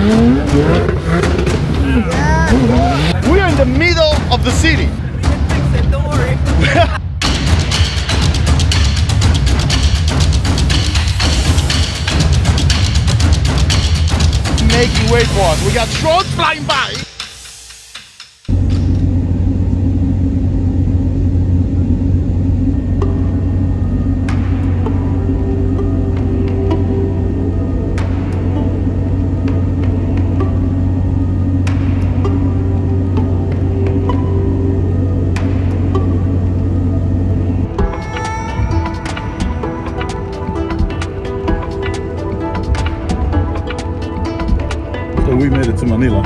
We are in the middle of the city. We can fix it, don't worry. Making way for us. We got drones flying by. We made it to Manila.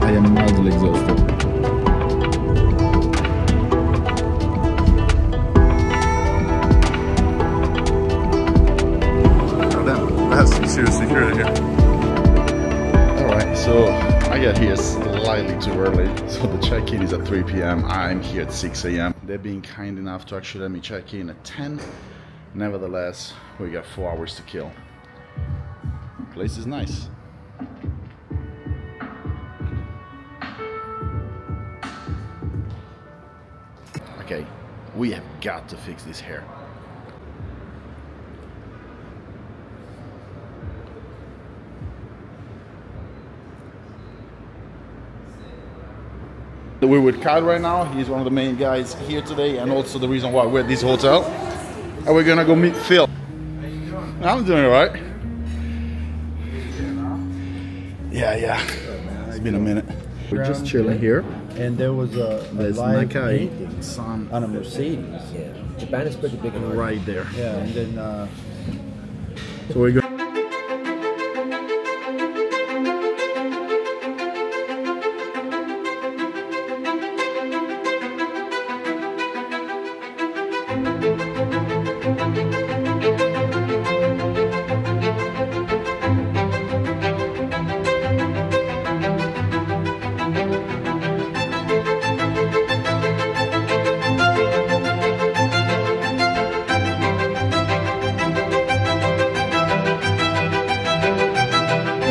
I am mildly exhausted. Oh damn, that's some serious security here. Alright, so I got here slightly too early. So the check-in is at 3 p.m. I'm here at 6 a.m. They're being kind enough to actually let me check in at 10. Nevertheless, we got 4 hours to kill. Place is nice. Okay, we have got to fix this hair. We're with Kyle right now. He's one of the main guys here today and also the reason why we're at this hotel. And we're gonna go meet Phil. I'm doing all right. Yeah. It's been a minute. We're just chilling here. And there was a live Nakai painting on a Mercedes. Yeah, Japan is pretty big in right there. Yeah, and then so we're going.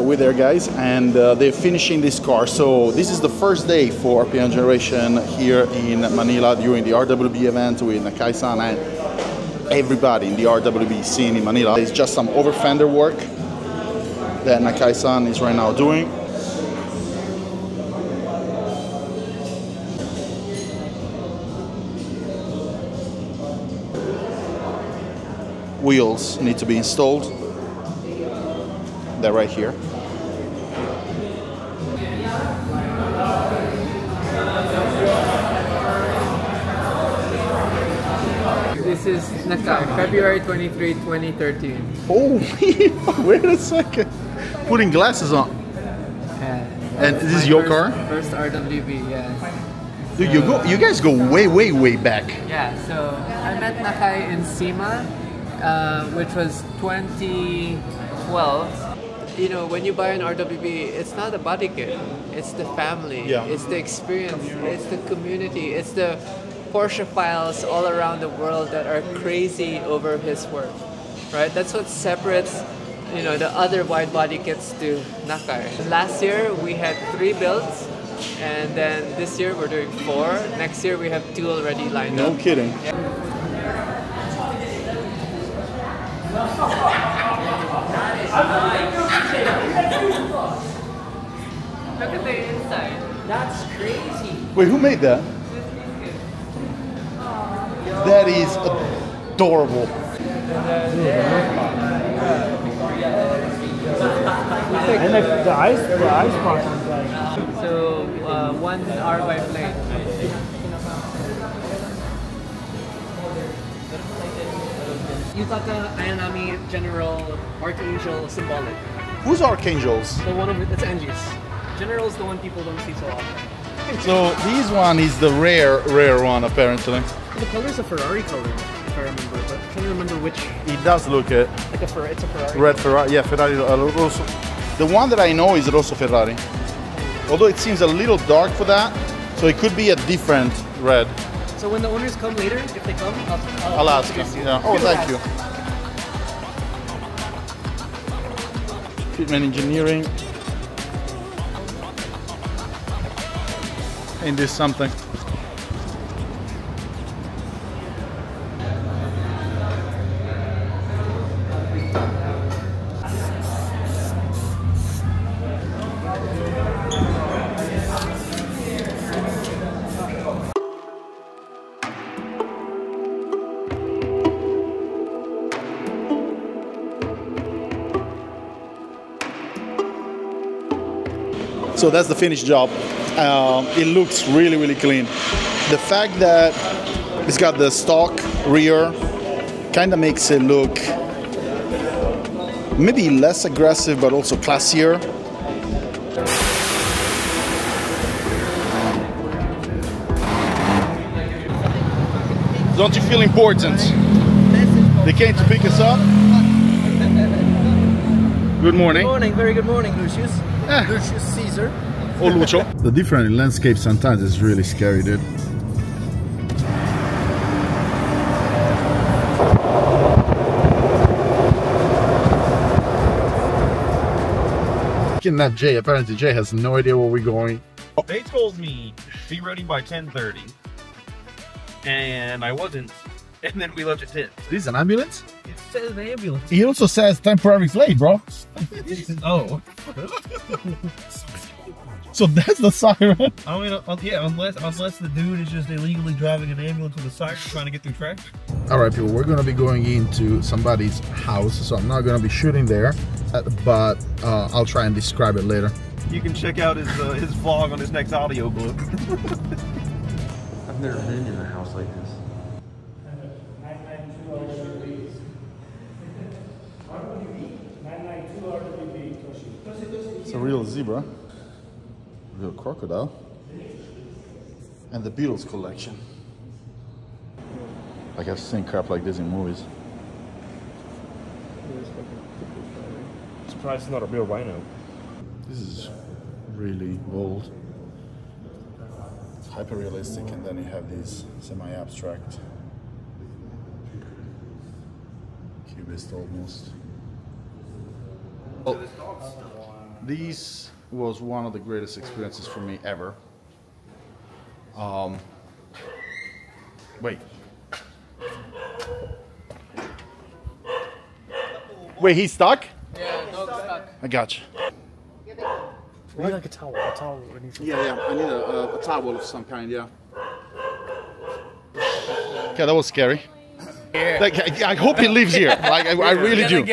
We're there, guys, and they're finishing this car. So this is the first day for RPM Generation here in Manila during the RWB event with Nakai-san and everybody in the RWB scene in Manila. It's just some over fender work that Nakai-san is right now doing. Wheels need to be installed. They're right here. This is Nakai, February 23, 2013. Oh, wait a second. Putting glasses on. And this is your car? First RWB, yeah. Dude, you guys go way back. Yeah, so I met Nakai in SEMA, which was 2012. You know, when you buy an RWB, it's not a body kit. It's the family. Yeah. It's the experience. It's the community. It's the Porsche files all around the world that are crazy over his work, right? That's what separates, you know, the other wide body kits to Nakai. Last year we had 3 builds, and then this year we're doing 4. Next year we have 2 already lined up. No kidding. Look at the inside. That's crazy. Wait, who made that? That is adorable. and the ice box. So 1 hour by plane. Yutaka Ayanami General Archangel Symbolic. Who's Archangels? The one of it's Angie's. General is the one people don't see so often. So this one is the rare one apparently. The color is a Ferrari color, if I remember, but I can't remember which. It does look it. Like it's a Ferrari. Red Ferrari, yeah, Ferrari. Also, the one that I know is Rosso Ferrari. Although it seems a little dark for that, so it could be a different red. So when the owners come later, if they come, I'll ask you. Yeah. Oh, thank you. Fitment engineering. Ain't this something? So that's the finished job. It looks really, really clean. The fact that it's got the stock rear kind of makes it look maybe less aggressive, but also classier. Don't you feel important? They came to pick us up. Good morning. Good morning, very good morning, Lucius. Lucius Caesar. Oh, Lucio. The different in landscape sometimes is really scary, dude. Kidnap Jay. Apparently Jay has no idea where we're going. They told me be ready by 10:30, and I wasn't. And then we left at 10. This is an ambulance? It says an ambulance. He also says temporary late, bro. Oh. So that's the siren. I mean, yeah, unless the dude is just illegally driving an ambulance with a siren trying to get through traffic. All right, people, we're gonna be going into somebody's house, so I'm not gonna be shooting there, but I'll try and describe it later. You can check out his vlog on his next audiobook. I've never been in a house like this. 992 RWBs. RWB? 992 RWB. It's a real zebra, real crocodile, and the Beatles collection. Like I've seen crap like this in movies. Surprised it's not a real rhino. This is really old, hyper realistic, and then you have these semi-abstract, cubist almost. Oh, this was one of the greatest experiences for me ever. Wait. Wait, he's stuck? Yeah, dog's stuck. I got you. We need like a towel. A towel. Yeah, I need a towel of some kind, yeah. Okay, that was scary. Like, I hope he lives here. Like, I really do.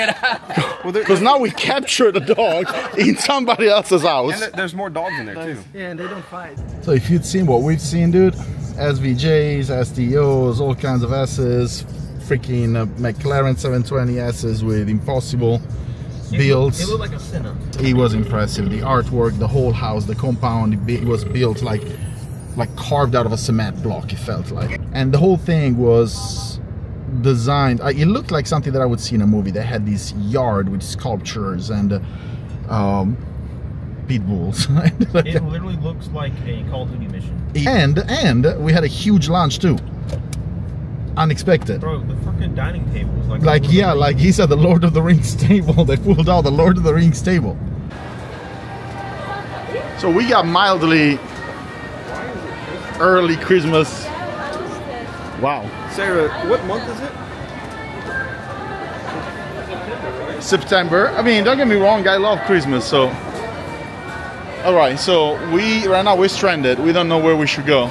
Because now we captured the dog in somebody else's house. And there's more dogs in there too. Yeah, and they don't fight. So if you'd seen what we've seen, dude, SVJs, STOs, all kinds of S's, freaking McLaren 720 S's with impossible builds. It looked like a Senna. It was impressive. The artwork, the whole house, the compound, it was built like carved out of a cement block, it felt like. And the whole thing was designed, it looked like something that I would see in a movie. They had this yard with sculptures and pit bulls. It literally looks like a Call of Duty mission. And we had a huge lunch too. Unexpected. Bro, the fucking dining table was like yeah, like he said, the Lord of the Rings table. They pulled out the Lord of the Rings table. So we got mildly early Christmas. Wow. Sarah, what month is it? September. I mean, don't get me wrong, I love Christmas, so. All right, so right now we're stranded. We don't know where we should go.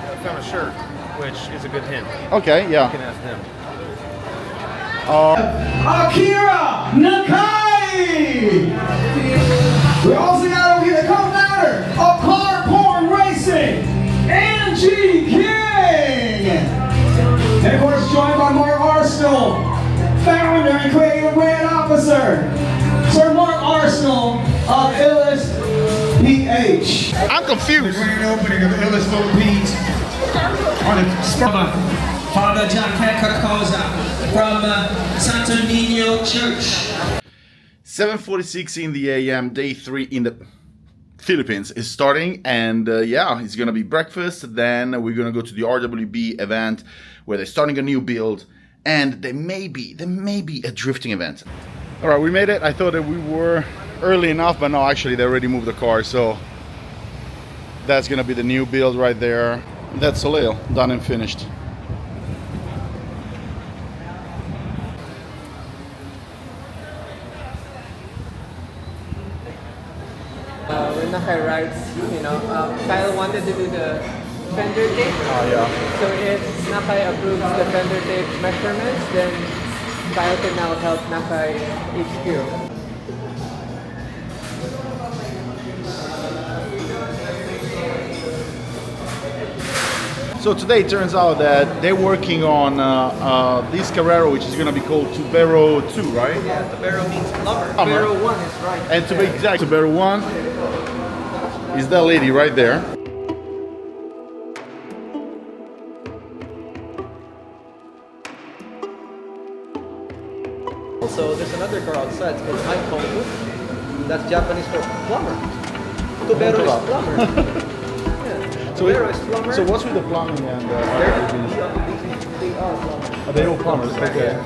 I found a shirt, which is a good hint. Okay, yeah. You can ask them. Akira Nakai! We also got over here the co-founder of Car Porn Racing, Angie King! And of course joined by Mark Arsenal, founder and creative brand officer, Sir Mark Arsenal of IllestPh. I'm confused. The grand opening of IllestPh on the spot. Father John Kakakoza from Santo Nino Church. 7:46 in the AM, day 3 in the Philippines is starting, and yeah, it's gonna be breakfast. Then we're gonna go to the RWB event where they're starting a new build, and there may be a drifting event. All right, we made it. I thought that we were early enough, but no, actually they already moved the car, so that's gonna be the new build right there. That's Soleil, done and finished. When Nakai rides, you know, Kyle wanted to do the fender tape. Oh yeah. So if Nakai approves the fender tape measurements, then Kyle can now help Nakai HQ. So today it turns out that they're working on this Carrera, which is going to be called Tubero 2, right? Yeah, Tubero means plumber. Plumber. Tubero 1 is right. And to be exact, Tubero 1 is that lady right there. Also, there's another car outside. It's called Nakai. That's Japanese for plumber. Tubero is plumber. So, so what's with the plumbing and RWBs? They are plumbers. Are they all plumbers? Okay.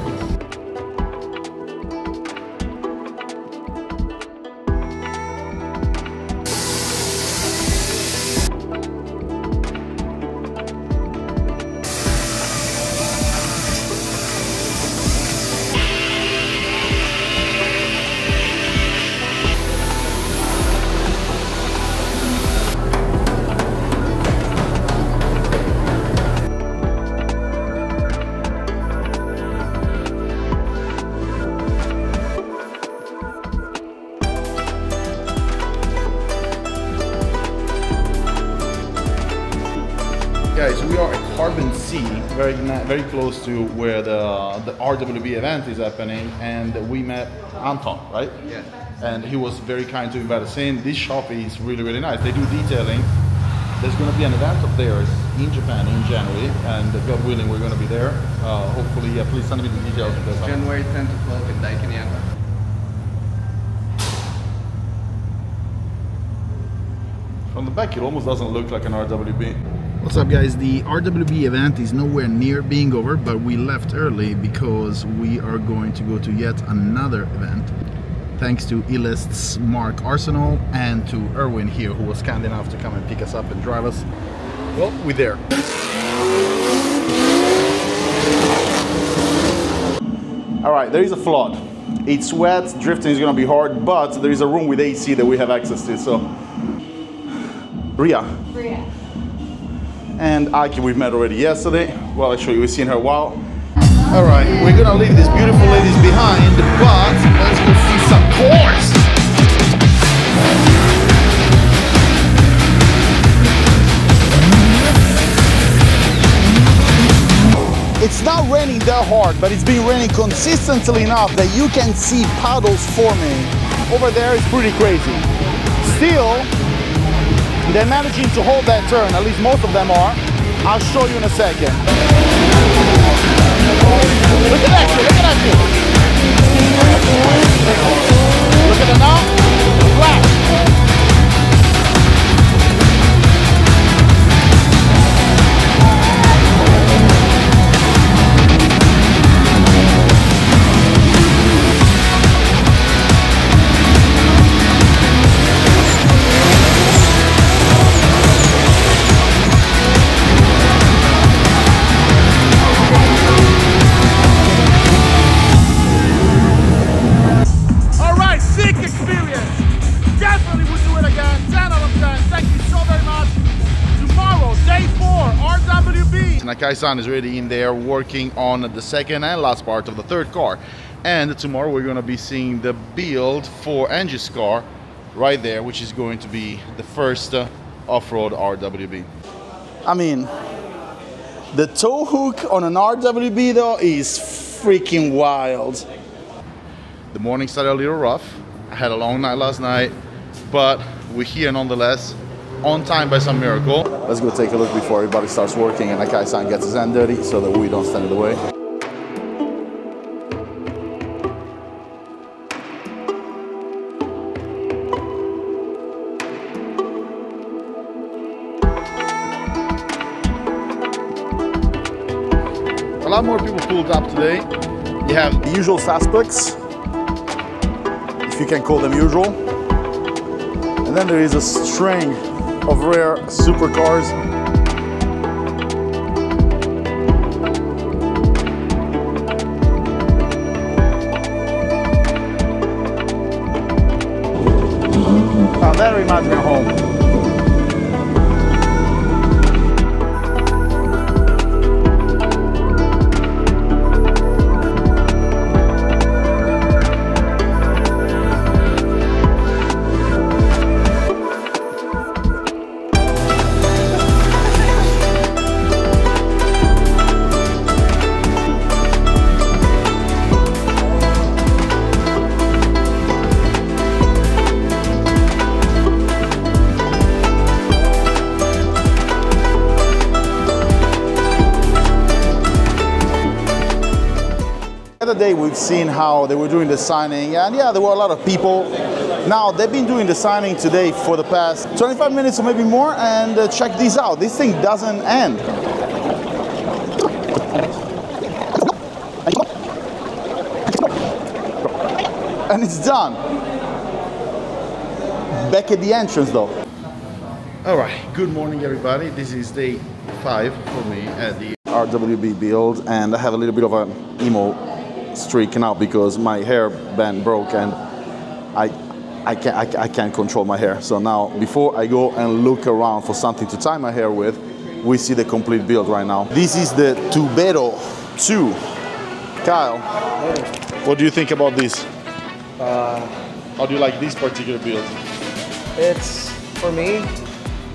Guys, we are at Carbon C, very close to where the RWB event is happening, and we met Anton, right? Yeah. And he was very kind to invite us in. This shop is really nice. They do detailing. There's going to be an event of theirs in Japan in January, and God willing, we're going to be there. Hopefully, yeah, please send me the details. January 10 to 12 in Daikanyama. From the back, it almost doesn't look like an RWB. What's up, guys? The RWB event is nowhere near being over, but we left early because we are going to go to yet another event. Thanks to IllestPh's Mark Arsenal and to Erwin here, who was kind enough to come and pick us up and drive us. Well, we're there. All right, there is a flood. It's wet, drifting is gonna be hard, but there is a room with AC that we have access to, so. Ria. And Aki we've met already yesterday. Well, actually we've seen her a while. All right, we're gonna leave these beautiful ladies behind, but let's go see some cars. It's not raining that hard, but it's been raining consistently enough that you can see puddles forming. Over there is pretty crazy. Still, they're managing to hold that turn, at least most of them are. I'll show you in a second. Look at that shit, look at that shit. Look at it now, flat. Nakai-san is already in there working on the second and last part of the third car. And tomorrow we're going to be seeing the build for Angie's car right there, which is going to be the first off-road RWB. I mean, the tow hook on an RWB though is freaking wild. The morning started a little rough. I had a long night last night, but we're here nonetheless. On time by some miracle. Let's go take a look before everybody starts working and Nakai-san gets his hand dirty so that we don't stand in the way. A lot more people pulled up today. You have the usual suspects. if you can call them usual. And then there is a string of rare supercars. That reminds me of home. The other day we've seen how they were doing the signing, and yeah, there were a lot of people. Now they've been doing the signing today for the past 25 minutes or maybe more, and check this out. This thing doesn't end. And it's done. Back at the entrance though. All right, good morning everybody. This is day 5 for me at the RWB build, and I have a little bit of an emo streak now because my hair band broke and I can't control my hair. So now before I go and look around for something to tie my hair with, we see the complete build right now. This is the Tubero 2. Kyle, what do you think about this? How do you like this particular build? It's, for me,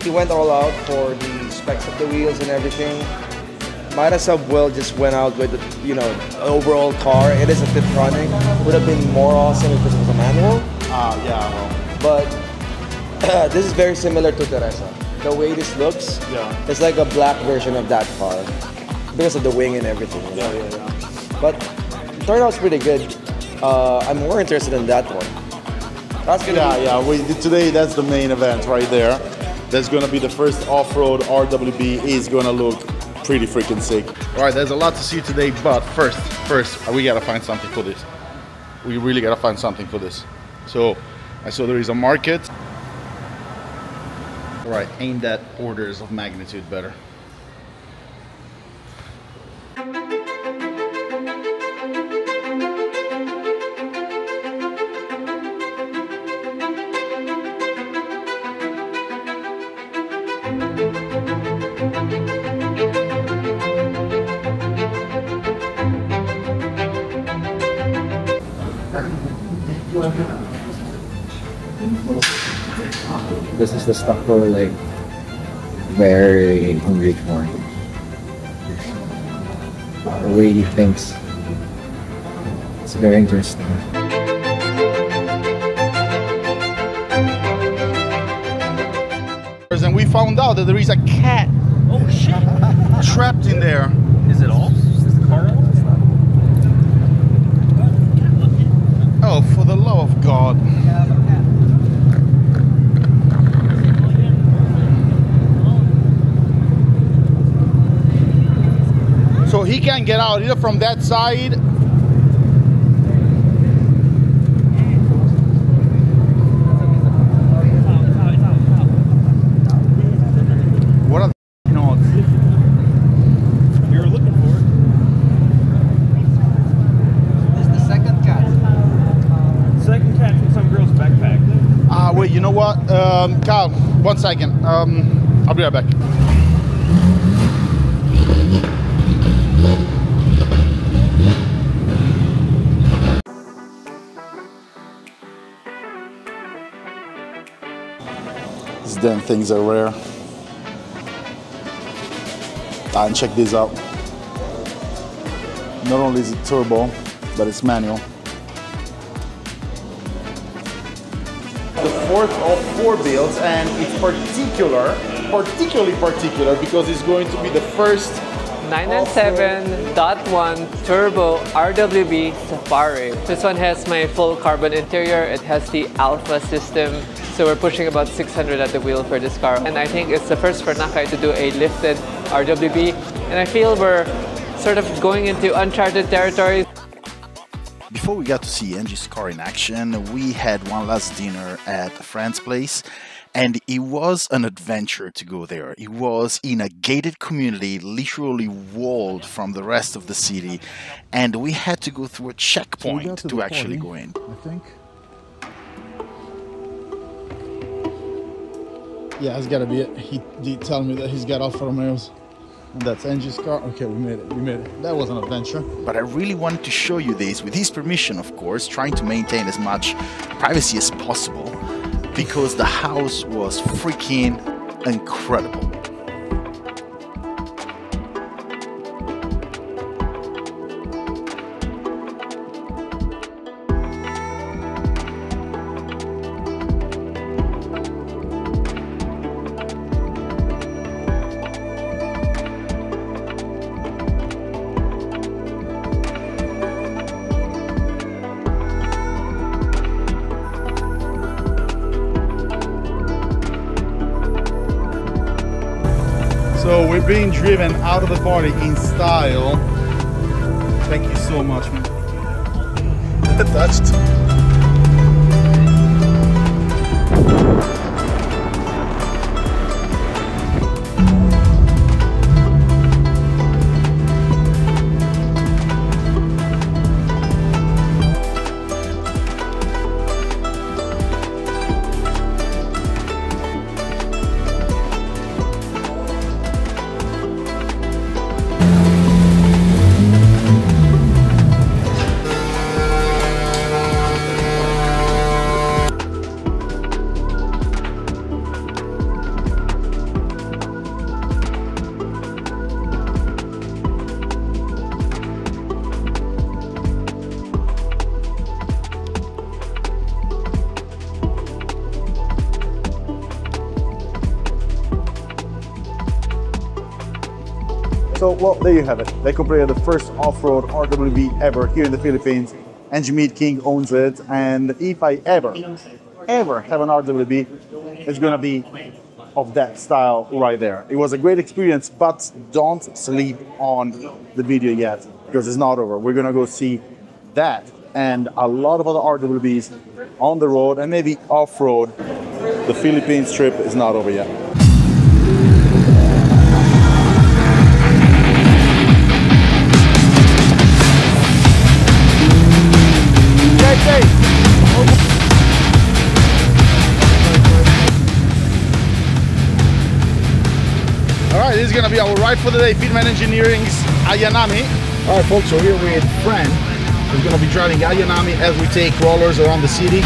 he went all out for the specs of the wheels and everything. Might as well just went out with the, you know, overall car. It is a Tiptronic. Would have been more awesome if this was a manual. Yeah, well. But this is very similar to Teresa. The way this looks, yeah, it's like a black version of that car because of the wing and everything. You know? Yeah. But it turned out pretty good. I'm more interested in that one. That's gonna today that's the main event right there. That's gonna be the first off-road RWB. Is gonna look pretty freaking sick. All right, there's a lot to see today, but first, we gotta find something for this. We really gotta find something for this. So, I saw there is a market. All right, aimed at orders of magnitude better. This is the stuff we're like very hungry for. The way he thinks. It's very interesting. And we found out that there is a cat trapped in there. Is it all? Is the car all? Oh, for the love of God. So he can't get out either from that side. What are the odds? We were looking for it. This is the second cat. Second cat from some girl's backpack. Wait, you know what? Kyle, 1 second. I'll be right back. These damn things are rare. And check this out. Not only is it turbo, but it's manual. The fourth of 4 builds, and it's particularly particular because it's going to be the first 997.1 Turbo RWB Safari. This one has my full carbon interior. It has the Alpha system. So we're pushing about 600 at the wheel for this car. And I think it's the first for Nakai to do a lifted RWB. And I feel we're sort of going into uncharted territories. Before we got to see Angie's car in action, we had one last dinner at a friend's place, and it was an adventure to go there. It was in a gated community, literally walled from the rest of the city, and we had to go through a checkpoint to actually go in. I think. Yeah, that's gotta be it. He did tell me that he's got Alfa Romeos. And that's Angie's car. Okay, we made it. We made it. That was an adventure. But I really wanted to show you this, with his permission, of course, trying to maintain as much privacy as possible, because the house was freaking incredible. So we're being driven out of the party in style. Thank you so much, man. Touched. So, well, there you have it. They completed the first off-road RWB ever here in the Philippines. Angie King owns it, and if I ever have an RWB, it's gonna be of that style right there. It was a great experience, but don't sleep on the video yet, because it's not over. We're gonna go see that and a lot of other RWBs on the road and maybe off-road. The Philippines trip is not over yet. Alright, this is gonna be our ride for the day, Fitman Engineering's Ayanami. Alright folks, so here we're with Fran, who's gonna be driving Ayanami as we take rollers around the city.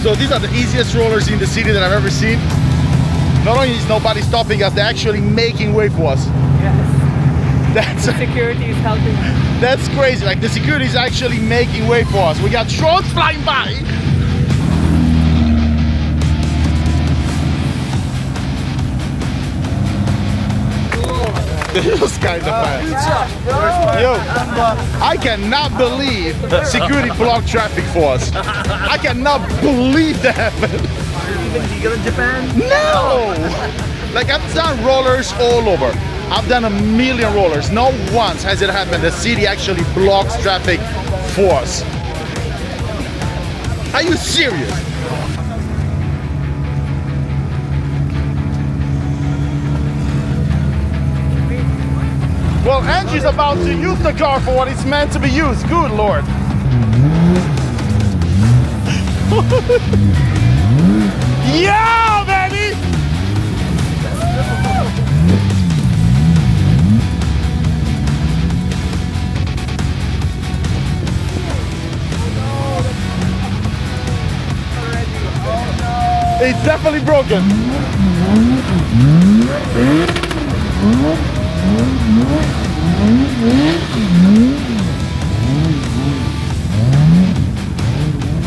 So these are the easiest rollers in the city that I've ever seen. Not only is nobody stopping us, they're actually making way for us. Yes. The security is helping. That's crazy. Like, the security is actually making way for us. We got drones flying by. This was kind of fast. Yo, I cannot believe security blocked traffic for us. I cannot believe that happened. Even legal in Japan? No! Like, I've done rollers all over. I've done a million rollers. Not once has it happened. The city actually blocks traffic for us. Are you serious? Well, Angie's about to use the car for what it's meant to be used. Good Lord. Yeah, baby! It's definitely broken.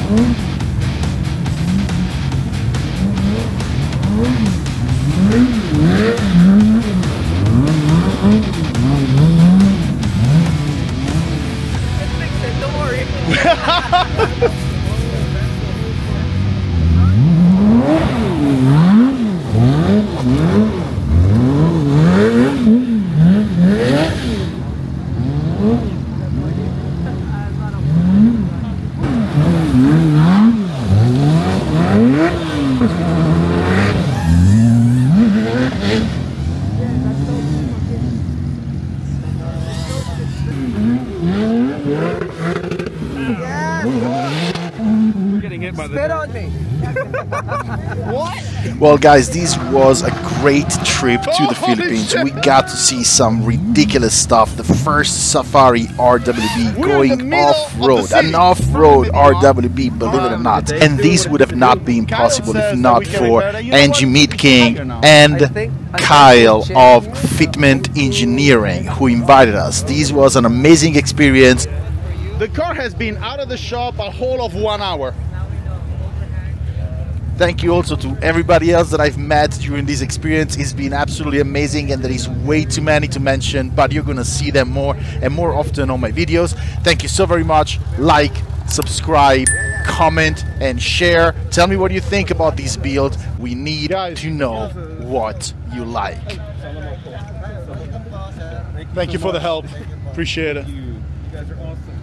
Don't worry. Spit on me. What? Well guys, this was a great trip to the Philippines. We got to see some ridiculous stuff. The first Safari RWB going off-road, an off-road RWB, believe it or not. And this would have not been possible if not for Angie Meat King and Kyle of Fitment Engineering who invited us. This was an amazing experience. The car has been out of the shop a whole of 1 hour. Thank you also to everybody else that I've met during this experience. It's been absolutely amazing, and there is way too many to mention, but you're gonna see them more and more often on my videos. Thank you so very much. Like, subscribe, comment and share. Tell me what you think about this build. We need to know what you like. Thank you for the help. Appreciate it. You guys are awesome.